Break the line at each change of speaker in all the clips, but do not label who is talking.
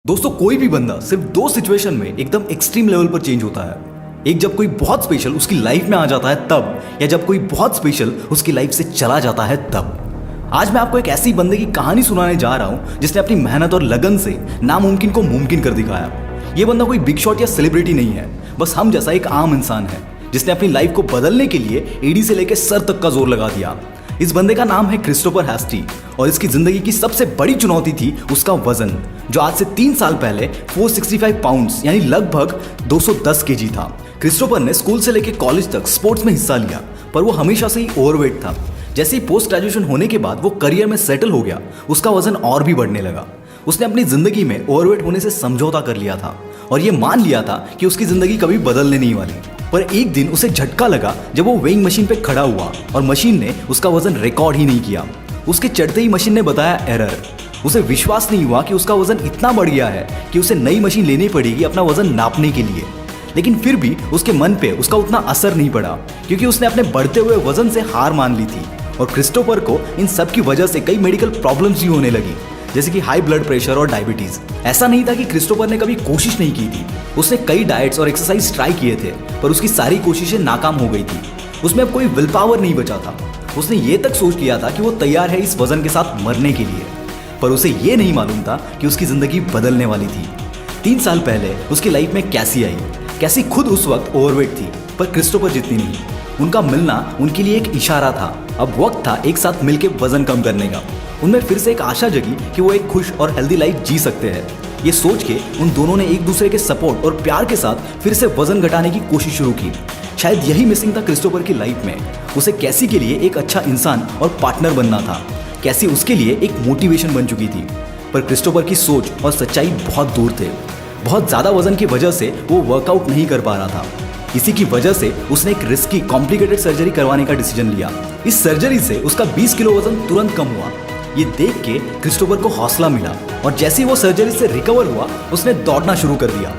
दोस्तों कोई भी बंदा सिर्फ दो सिचुएशन में एकदम एक्सट्रीम लेवल पर चेंज होता है। एक जब कोई बहुत स्पेशल उसकी लाइफ में आ जाता है तब, या जब कोई बहुत स्पेशल उसकी लाइफ से चला जाता है तब। आज मैं आपको एक ऐसी बंदे की कहानी सुनाने जा रहा हूं जिसने अपनी मेहनत और लगन से नामुमकिन को मुमकिन कर दिखाया। ये बंदा कोई बिग शॉट या सेलिब्रिटी नहीं है, बस हम जैसा एक आम इंसान है जिसने अपनी लाइफ को बदलने के लिए एड़ी से लेकर सर तक का जोर लगा दिया। इस बंदे का नाम है क्रिस्टोफर हैस्टी और इसकी जिंदगी की सबसे बड़ी चुनौती थी उसका वजन, जो आज से 3 साल पहले 465 पाउंड्स यानी लगभग 210 केजी था। क्रिस्टोफर ने स्कूल से लेकर कॉलेज तक स्पोर्ट्स में हिस्सा लिया, पर वो हमेशा से ही ओवरवेट था। जैसे ही पोस्ट ग्रेजुएशन होने के बाद वो करियर में सेटल हो गया, उसका वजन और भी बढ़ने लगा। उसने अपनी जिंदगी में ओवरवेट होने से समझौता कर लिया था और ये मान लिया था कि उसकी जिंदगी कभी बदलने नहीं वाली। पर एक दिन उसे झटका लगा जब वो वेइंग मशीन पे खड़ा हुआ और मशीन ने उसका वजन रिकॉर्ड ही नहीं किया। उसके चढ़ते ही मशीन ने बताया एरर। उसे विश्वास नहीं हुआ कि उसका वजन इतना बढ़ गया है कि उसे नई मशीन लेनी पड़ेगी अपना वजन नापने के लिए। लेकिन फिर भी उसके मन पे उसका उतना असर नहीं पड़ा, क्योंकि उसने अपने बढ़ते हुए वजन से हार मान ली थी। और क्रिस्टोफर को इन सब की वजह से कई मेडिकल प्रॉब्लम्स भी होने लगी, जैसे कि हाई ब्लड प्रेशर और डायबिटीज। ऐसा नहीं था कि क्रिस्टोफर ने कभी कोशिश नहीं की थी। उसने कई डाइट्स और एक्सरसाइज ट्राई किए थे, पर उसकी सारी कोशिशें नाकाम हो गई थी। उसमें अब कोई विल पावर नहीं बचा था। उसने ये तक सोच लिया था कि वो तैयार है इस वजन के साथ मरने के लिए, पर उसे ये नहीं मालूम था कि उसकी जिंदगी बदलने वाली थी। 3 साल पहले उसकी लाइफ में कैसी आई। कैसी खुद उस वक्त ओवरवेट थी, पर क्रिस्टोफर जितनी नहीं। उनका मिलना उनके लिए एक इशारा था। अब वक्त था एक साथ मिलकर वजन कम करने का। उनमें फिर से एक आशा जगी कि वो एक खुश और हेल्दी लाइफ जी सकते हैं। ये सोच के उन दोनों ने एक दूसरे के सपोर्ट और प्यार के साथ फिर से वजन घटाने की कोशिश शुरू की। शायद यही मिसिंग था क्रिस्टोफर की लाइफ में। उसे कैसी के लिए एक अच्छा इंसान और पार्टनर बनना था। कैसी उसके लिए एक मोटिवेशन बन चुकी थी। पर क्रिस्टोफर की सोच और सच्चाई बहुत दूर थे। बहुत ज्यादा वजन की वजह से वो वर्कआउट नहीं कर पा रहा था। इसी की वजह से उसने एक रिस्की कॉम्प्लिकेटेड सर्जरी करवाने का डिसीजन लिया। इस सर्जरी से उसका 20 किलो वजन तुरंत कम हुआ। ये देख के क्रिस्टोफर को हौसला मिला और जैसे ही वो सर्जरी से रिकवर हुआ, उसने दौड़ना शुरू कर दिया।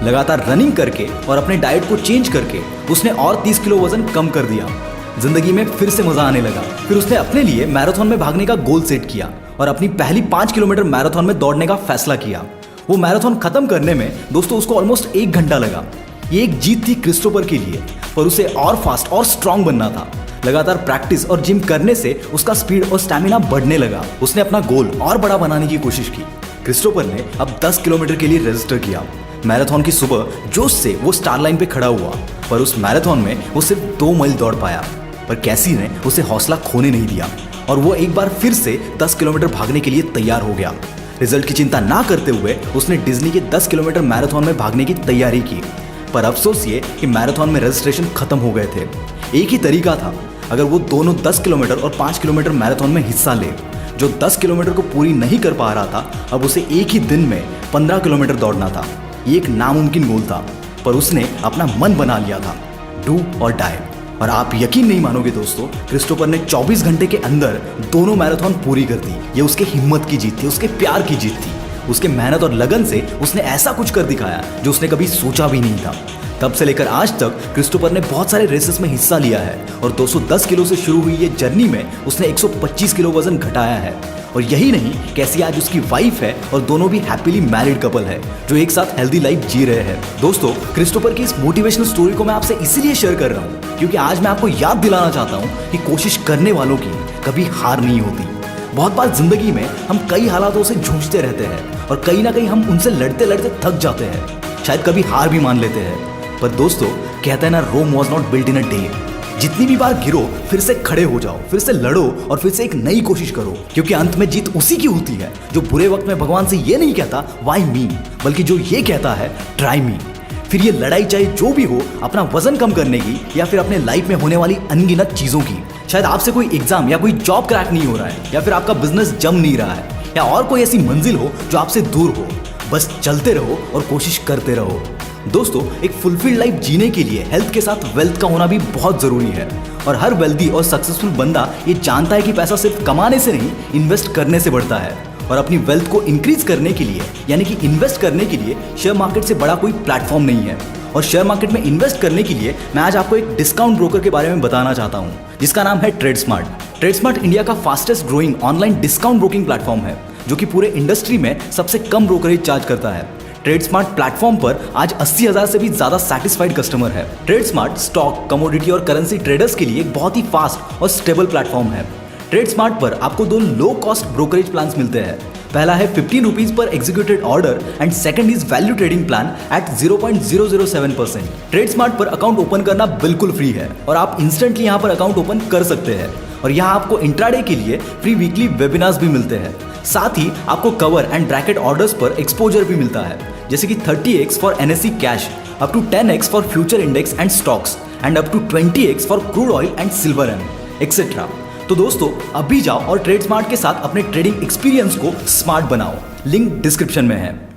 लगातार रनिंग करके और अपने डाइट को चेंज करके उसने और 30 किलो वजन कम कर दिया। जिंदगी में फिर से मजा आने लगा। फिर उसने अपने लिए मैराथन में भागने का गोल सेट किया और अपनी पहली 5 किलोमीटर मैराथन में दौड़ने का फैसला किया। वो मैराथन खत्म करने में दोस्तों उसको ऑलमोस्ट 1 घंटा लगा। ये एक जीत थी क्रिस्टोफर के लिए, पर उसे और फास्ट और स्ट्रांग बनना था। लगातार प्रैक्टिस और जिम करने से उसका स्पीड और स्टैमिना बढ़ने लगा। उसने अपना गोल और बड़ा बनाने की कोशिश की। क्रिस्टोफर ने अब 10 किलोमीटर के लिए रजिस्टर किया। मैराथन की सुबह जोश से वो स्टार लाइन पे खड़ा हुआ, पर उस मैराथन में वो सिर्फ 2 मील दौड़ पाया। पर कैसी ने उसे हौसला खोने नहीं दिया और वो एक बार फिर से 10 किलोमीटर भागने के लिए तैयार हो गया। रिजल्ट की चिंता ना करते हुए उसने डिज्नी के 10 किलोमीटर मैराथन में भागने की तैयारी की। पर अफसोस ये कि मैराथन में रजिस्ट्रेशन खत्म हो गए थे। एक ही तरीका था, अगर वो दोनों 10 किलोमीटर और 5 किलोमीटर मैराथन में हिस्सा ले। जो 10 किलोमीटर को पूरी नहीं कर पा रहा था, अब उसे एक ही दिन में 15 किलोमीटर दौड़ना था। ये एक नामुमकिन गोल था, पर उसने अपना मन बना लिया था, डू और डाई। और आप यकीन नहीं मानोगे दोस्तों, क्रिस्टोफर ने 24 घंटे के अंदर दोनों मैराथन पूरी कर दी। ये उसके हिम्मत की जीत थी, उसके प्यार की जीत थी। उसके मेहनत और लगन से उसने ऐसा कुछ कर दिखाया जो उसने कभी सोचा भी नहीं था। तब से लेकर आज तक क्रिस्टोफर ने बहुत सारे रेसेस में हिस्सा लिया है और 210 किलो से शुरू हुई ये जर्नी में उसने 125 किलो वजन घटाया है। और यही नहीं, कैसी आज उसकी वाइफ है और दोनों भी हैप्पीली मैरिड कपल है जो एक साथ हेल्दी लाइफ जी रहे हैं। दोस्तों, क्रिस्टोफर की इस मोटिवेशनल स्टोरी को मैं आपसे इसलिए शेयर कर रहा हूँ क्योंकि आज मैं आपको याद दिलाना चाहता हूँ कि कोशिश करने वालों की कभी हार नहीं होती। बहुत बार जिंदगी में हम कई हालातों से जूझते रहते हैं और कहीं ना कहीं हम उनसे लड़ते लड़ते थक जाते हैं, शायद कभी हार भी मान लेते हैं। पर दोस्तों, कहते हैं ना, Rome was not built in a day. जितनी भी बार गिरो, फिर से खड़े हो जाओ, फिर से लड़ो और फिर से एक नई कोशिश करो, क्योंकि अंत में जीत उसी की होती है जो बुरे वक्त में भगवान से ये नहीं कहता व्हाई मी, बल्कि जो ये कहता है ट्राई मी। फिर ये लड़ाई चाहे जो भी हो, अपना वजन कम करने की या फिर अपने लाइफ में होने वाली अनगिनत चीजों की। शायद आपसे कोई एग्जाम या कोई जॉब क्रैक नहीं हो रहा है, या फिर आपका बिजनेस जम नहीं रहा है, या और कोई ऐसी मंजिल हो जो आपसे दूर हो। बस चलते रहो और कोशिश करते रहो। दोस्तों, एक फुलफिल्ड लाइफ जीने के लिए हेल्थ के साथ वेल्थ का होना भी बहुत जरूरी है। और हर वेल्दी और सक्सेसफुल बंदा ये जानता है कि पैसा सिर्फ कमाने से नहीं, इन्वेस्ट करने से बढ़ता है। और अपनी वेल्थ को इंक्रीज करने के लिए, यानी कि इन्वेस्ट करने के लिए, शेयर मार्केट से बड़ा कोई प्लेटफॉर्म नहीं है। और शेयर मार्केट में इन्वेस्ट करने के लिए मैं आज आपको एक डिस्काउंट ब्रोकर के बारे में बताना चाहता हूँ, जिसका नाम है ट्रेडस्मार्ट। ट्रेडस्मार्ट इंडिया का fastest growing online discount broking platform है। जो कि पूरे इंडस्ट्री में सबसे कम ब्रोकरेज चार्ज करता है। ट्रेडस्मार्ट प्लेटफॉर्म पर आज 80,000 से भी ज्यादा सैटिस्फाइड कस्टमर है। ट्रेडस्मार्ट स्टॉक, कमोडिटी और करेंसी ट्रेडर्स के लिए एक बहुत ही फास्ट और स्टेबल प्लेटफॉर्म है। ट्रेडस्मार्ट पर आपको 2 लो कॉस्ट ब्रोकरेज प्लान्स मिलते हैं। पहला है 15 रुपीज पर executed order and second is value trading plan at 0.007%। TradeSmart पर अकाउंट ओपन करना बिल्कुल फ्री है और आप इंस्टेंटली यहाँ पर अकाउंट ओपन कर सकते हैं। और यहाँ आपको इंट्राडे के लिए फ्री वीकली वेबिनार्स भी मिलते हैं। साथ ही आपको कवर एंड ब्रैकेट ऑर्डर्स पर एक्सपोजर भी मिलता है, जैसे कि 30x for NSE cash, up to 10x for future index and stocks and up to 20x for crude oil and silver and etcetera. तो दोस्तों अभी जाओ और ट्रेडस्मार्ट के साथ अपने ट्रेडिंग एक्सपीरियंस को स्मार्ट बनाओ। लिंक डिस्क्रिप्शन में है।